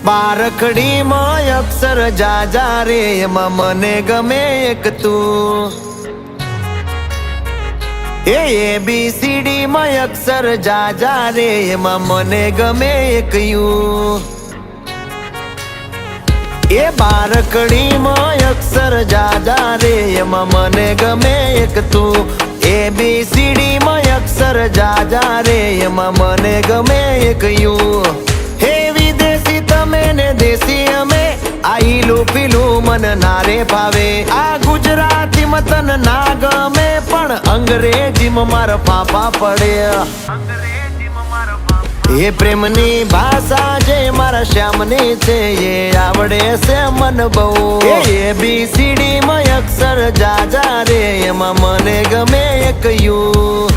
બારખડીમાં અક્ષર જાજા રે એમાં મને ગમે એક તું ABCD માં અક્ષર જાજા રે એમાં મને ગમે એક યુ બારખડીમાં અક્ષર જાજા રે એમાં મને ગમે એક તું ABCD માં અક્ષર જાજા રે એમાં મને ગમે એક યુ વિદેશી તમે ને દેશી અમે આઈલું પીલું મન નારે ભાવે આ ગુજરાતી મતન ના ગમે પણ અંગ્રેજીમાં મારા પાપા પડે એ પ્રેમની ભાષા જે મારા શ્યામની છે એ આવડે છે મન બહુ ABCD માં અક્ષર જાજા રે એમાં મને ગમે એક યુ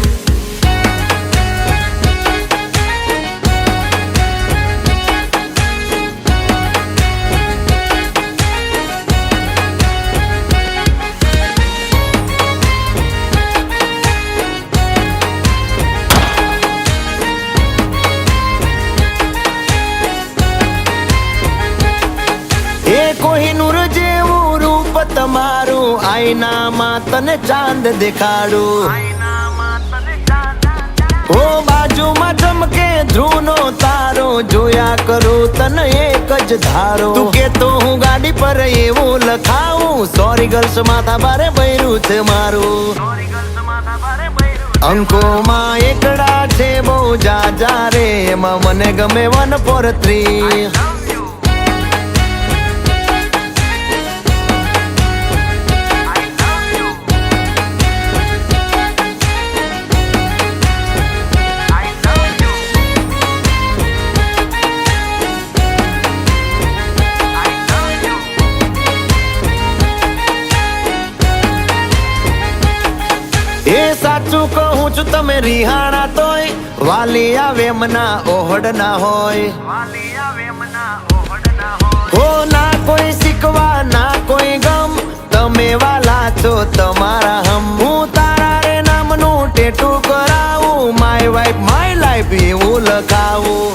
કોહિનૂર જેવું રૂપ તમારું આઈનામાં તને ચાંદ દેખાડું ઓ બાજુમાં ચમકે ધ્રુવનો તારો જોયા કરું તને એક જ ધારો તું કે તો હું ગાડી પર એવું લખાવું સોરી ગર્લ્સ માથા બારે બૈરું છે મારું અંકોમાં એકડા છે બહુ જાજા રે એમાં મને ગમે 143 સાચું કહું છું તમે રિહાણા તોય વાલી આવે મના ઓહડ ના હોય હો ના કોઈ શીખવા ના કોઈ ગમ તમે વાલા છો તમારા હમ હું તારા રે નામનું ટેટુ કરાવું માય વાઇફ માય લાઈફ એવું લખાવું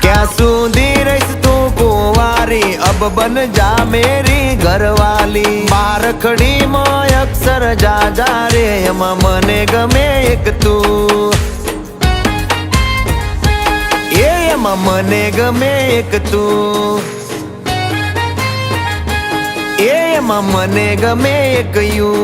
ક્યાં સુધી રહીશ તું કુંવારી અબ બન જા મેરી ઘરવાલી બારખડીમાં અક્ષર જાજા રે એમાં મને ગમે એક તું એમાં મને ગમે એક તું એમાં મને ગમે એક યુ